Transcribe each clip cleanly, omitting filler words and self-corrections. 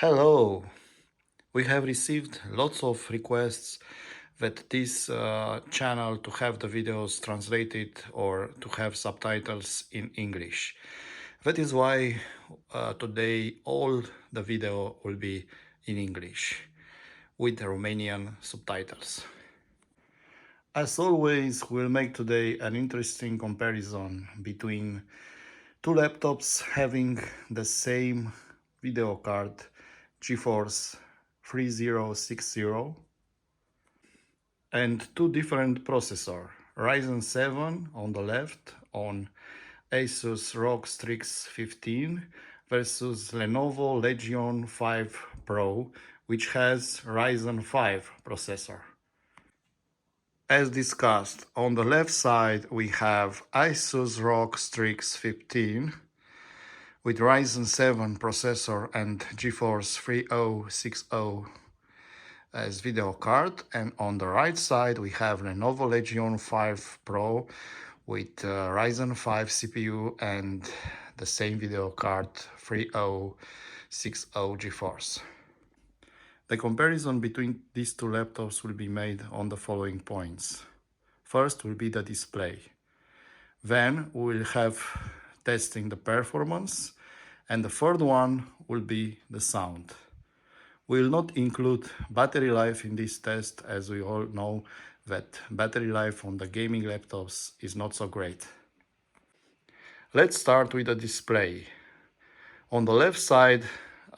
Hello! We have received lots of requests that this channel to have the videos translated or to have subtitles in English. That is why today all the video will be in English with Romanian subtitles. As always, we'll make today an interesting comparison between two laptops having the same video card, GeForce 3060, and two different processors, Ryzen 7 on the left on Asus ROG Strix 15 versus Lenovo Legion 5 Pro, which has Ryzen 5 processor. As discussed, on the left side we have Asus ROG Strix 15 with Ryzen 7 processor and GeForce 3060 as video card, and on the right side we have Lenovo Legion 5 Pro with Ryzen 5 CPU and the same video card 3060 GeForce. The comparison between these two laptops will be made on the following points. First will be the display. Then we will have testing the performance, and the third one will be the sound. We will not include battery life in this test, as we all know that battery life on the gaming laptops is not so great. Let's start with the display. On the left side,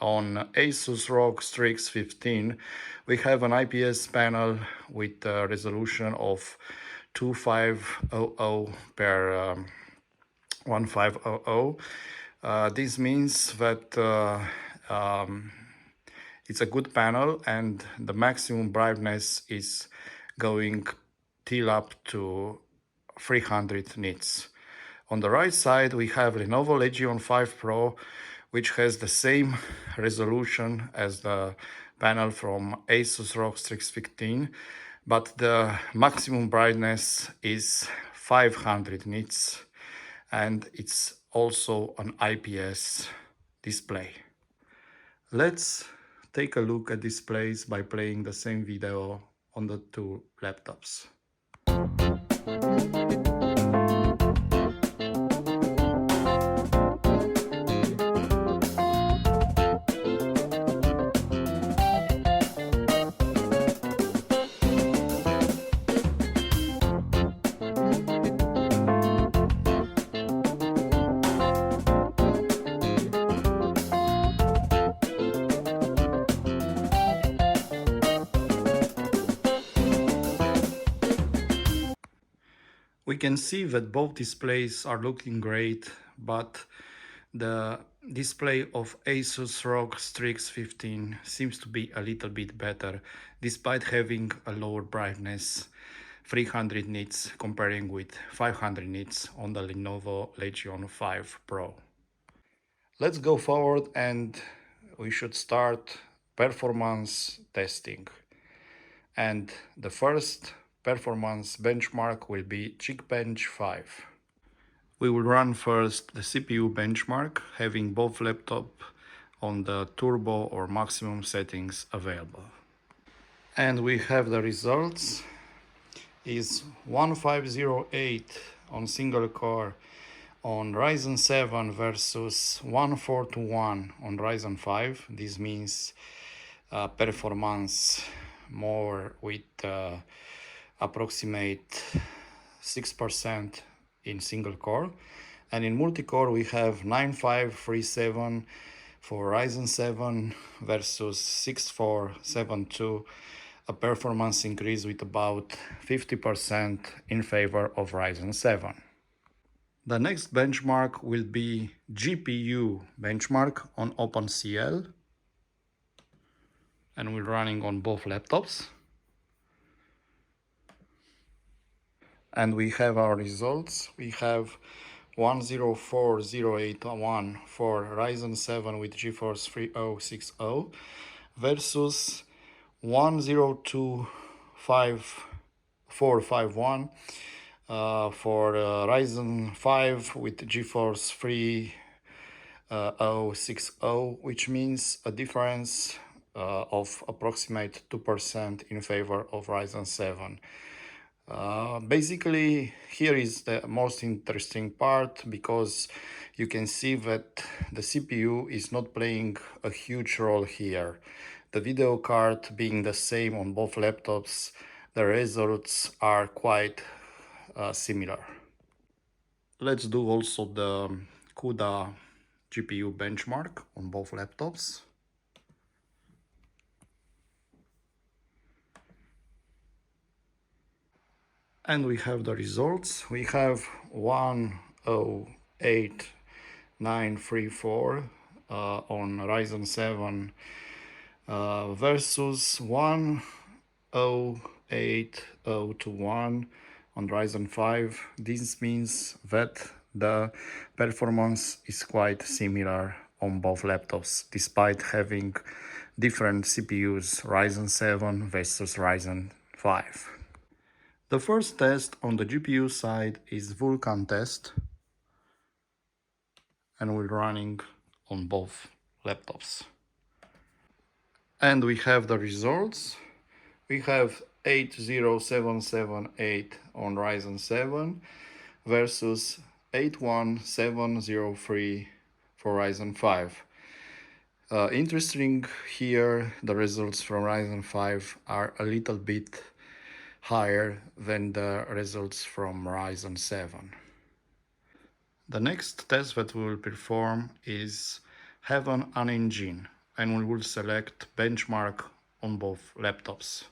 on Asus ROG Strix 15, we have an IPS panel with a resolution of 2500 per 1500. This means that it's a good panel and the maximum brightness is going till up to 300 nits. On the right side we have Lenovo Legion 5 Pro, which has the same resolution as the panel from Asus ROG Strix 15, but the maximum brightness is 500 nits and it's also an IPS display. Let's take a look at displays by playing the same video on the two laptops. We can see that both displays are looking great, but the display of Asus ROG Strix 15 seems to be a little bit better, despite having a lower brightness, 300 nits comparing with 500 nits on the Lenovo Legion 5 Pro. Let's go forward and we should start performance testing. And the first performance benchmark will be Geekbench 5. We will run first the CPU benchmark, having both laptops on the turbo or maximum settings available. And we have the results. Is 1508 on single core on Ryzen 7 versus 1421 on Ryzen 5. This means performance more with approximate 6% in single core, and in multi-core we have 9537 for Ryzen 7 versus 6472, a performance increase with about 50% in favor of Ryzen 7. The next benchmark will be GPU benchmark on OpenCL, and we're running on both laptops. And we have our results. We have 104081 for Ryzen 7 with GeForce 3060 versus 102451 for Ryzen 5 with GeForce 060, which means a difference of approximate 2% in favor of Ryzen 7. Basically, here is the most interesting part, because you can see that the CPU is not playing a huge role here. The video card being the same on both laptops, the results are quite similar. Let's do also the CUDA GPU benchmark on both laptops. And we have the results. We have 108,934 on Ryzen 7 versus 108,021 on Ryzen 5. This means that the performance is quite similar on both laptops, despite having different CPUs, Ryzen 7 versus Ryzen 5. The first test on the GPU side is Vulkan test, and we're running on both laptops. And we have the results. We have 80778 on Ryzen 7 versus 81703 for Ryzen 5. Interesting here, the results from Ryzen 5 are a little bit higher than the results from Ryzen 7. The next test that we will perform is Heaven an Engine, and we will select benchmark on both laptops.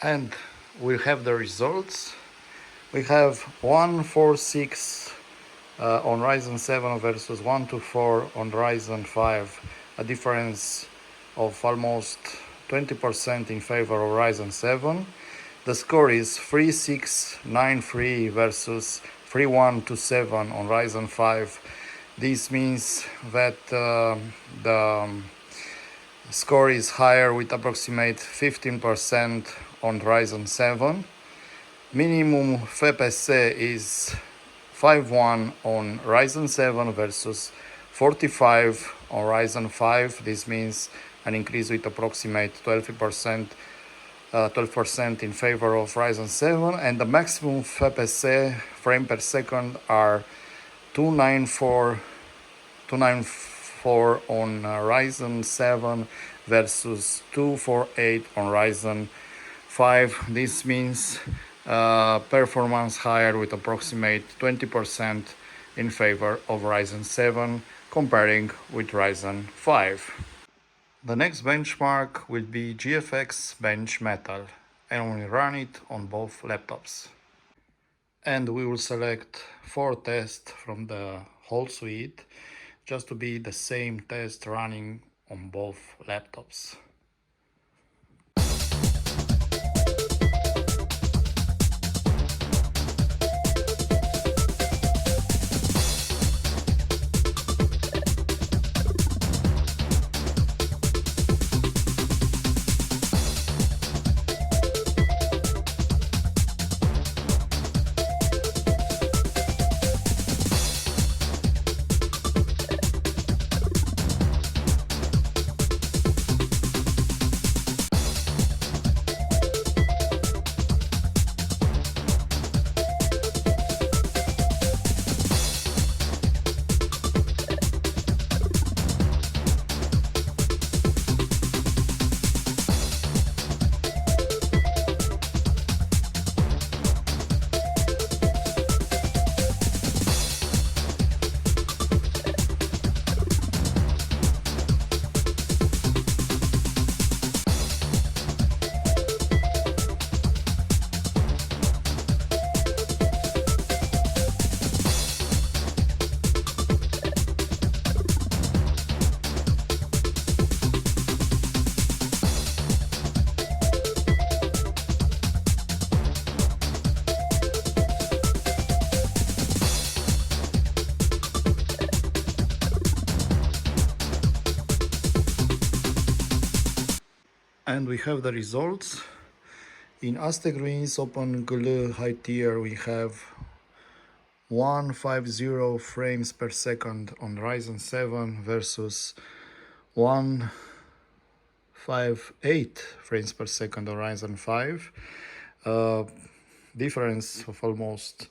And we have the results. We have 146 on Ryzen 7 versus 124 on Ryzen 5, a difference of almost 20% in favor of Ryzen 7. The score is 3693 versus 3127 on Ryzen 5. This means that the score is higher with approximate 15% on Ryzen 7. Minimum FPS is 5.1 on Ryzen 7 versus 45 on Ryzen 5. This means an increase with approximate 12% in favor of Ryzen 7, and the maximum FPS frame per second are 294 on Ryzen 7 versus 248 on Ryzen 5. This means performance higher with approximate 20% in favor of Ryzen 7 comparing with Ryzen 5. The next benchmark will be GFX Bench Metal, and we run it on both laptops. And we will select 4 tests from the whole suite, just to be the same test running on both laptops. And we have the results. In Aztec Greens Open GL high tier, we have 150 frames per second on Ryzen 7 versus 158 frames per second on Ryzen 5. Difference of almost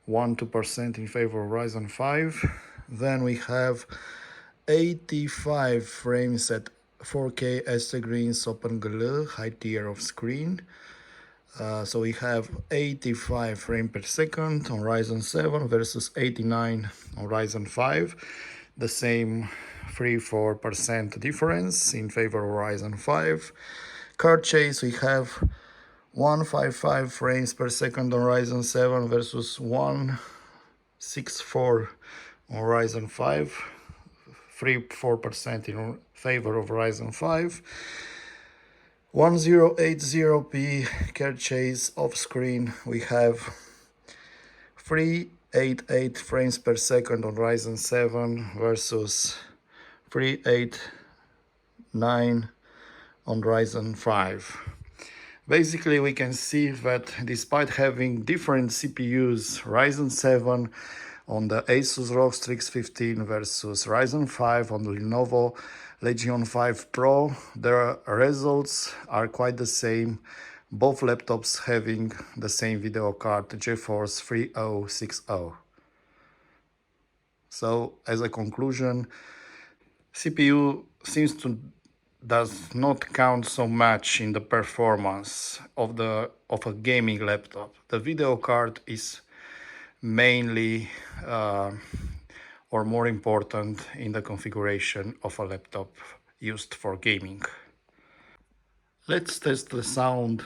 1-2% in favor of Ryzen 5. Then we have 85 frames at 4K Aztec Greens Open GL high tier of screen. So we have 85 frames per second on Ryzen 7 versus 89 on Ryzen 5. The same 3-4% difference in favor of Ryzen 5. Card chase, we have 155 frames per second on Ryzen 7 versus 164 on Ryzen 5. 3-4% in favor of Ryzen 5. 1080p card chase off screen, we have 388 frames per second on Ryzen 7 versus 389 on Ryzen 5. Basically, we can see that despite having different CPUs, Ryzen 7 on the Asus ROG Strix 15 versus Ryzen 5 on the Lenovo Legion 5 Pro, their results are quite the same, both laptops having the same video card, GeForce 3060. So, as a conclusion, CPU seems to does not count so much in the performance of a gaming laptop. The video card is mainly or more important in the configuration of a laptop used for gaming. Let's test the sound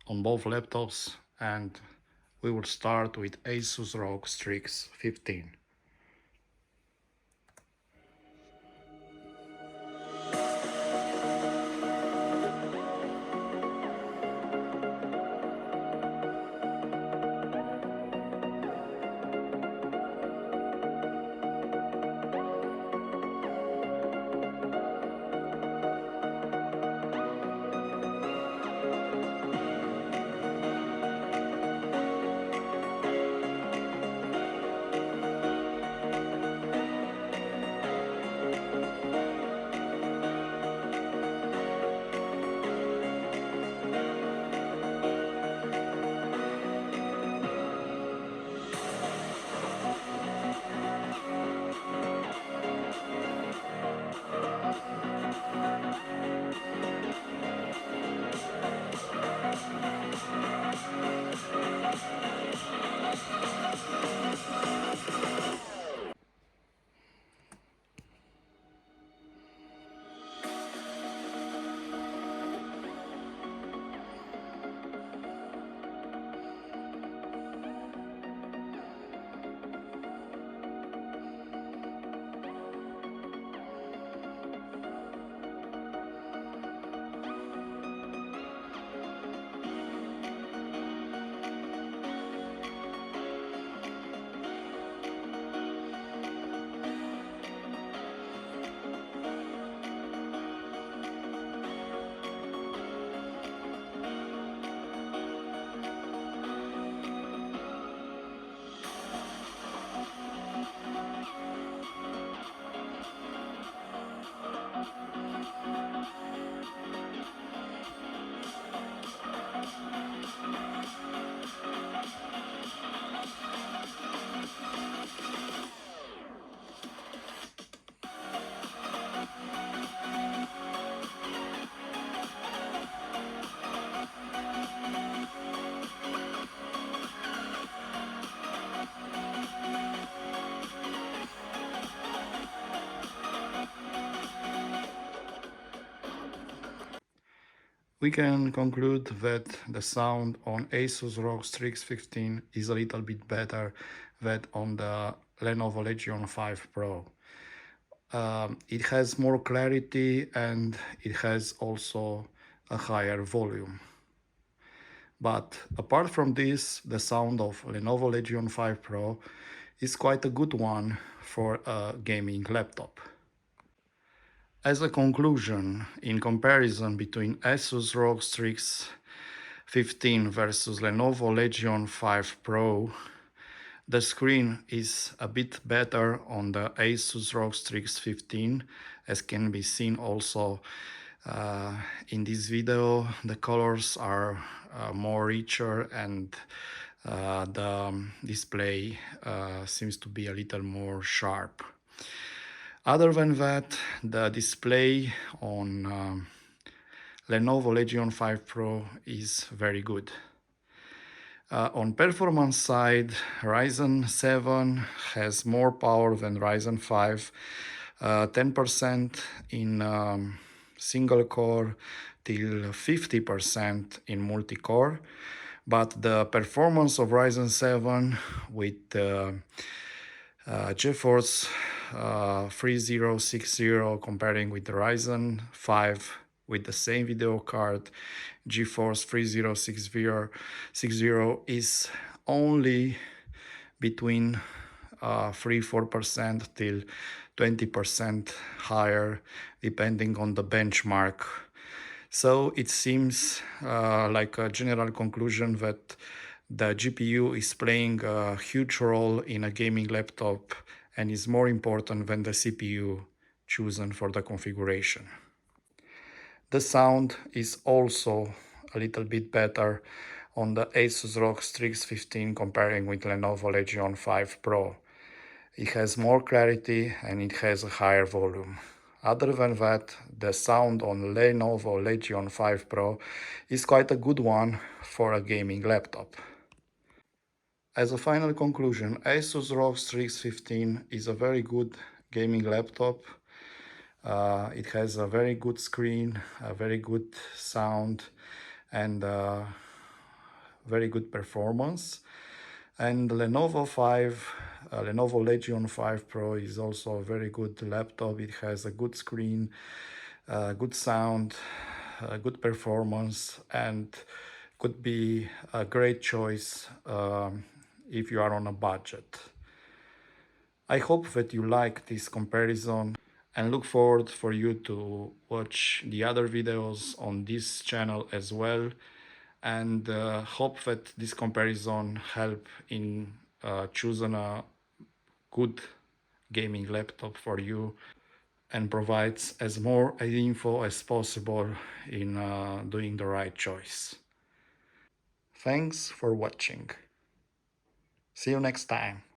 on both laptops, and we will start with Asus ROG Strix 15. We can conclude that the sound on Asus ROG Strix 15 is a little bit better than on the Lenovo Legion 5 Pro. It has more clarity and it has also a higher volume. But apart from this, the sound of Lenovo Legion 5 Pro is quite a good one for a gaming laptop. As a conclusion, in comparison between Asus ROG Strix 15 versus Lenovo Legion 5 Pro, the screen is a bit better on the Asus ROG Strix 15, as can be seen also in this video. The colors are more richer, and the display seems to be a little more sharp. Other than that, the display on Lenovo Legion 5 Pro is very good. On performance side, Ryzen 7 has more power than Ryzen 5, 10% in single core till 50% in multi-core, but the performance of Ryzen 7 with GeForce 3060 comparing with the Ryzen 5 with the same video card, GeForce 3060 is only between 3-4% till 20% higher, depending on the benchmark. So it seems like a general conclusion that the GPU is playing a huge role in a gaming laptop and is more important than the CPU chosen for the configuration. The sound is also a little bit better on the Asus ROG Strix 15 comparing with Lenovo Legion 5 Pro. It has more clarity and it has a higher volume. Other than that, the sound on Lenovo Legion 5 Pro is quite a good one for a gaming laptop. As a final conclusion, Asus ROG Strix 15 is a very good gaming laptop. It has a very good screen, a very good sound, and very good performance. And Lenovo Legion 5 Pro is also a very good laptop. It has a good screen, good sound, good performance, and could be a great choice if you are on a budget. I hope that you like this comparison and look forward for you to watch the other videos on this channel as well, and hope that this comparison help in choosing a good gaming laptop for you and provides as more info as possible in doing the right choice. Thanks for watching. See you next time.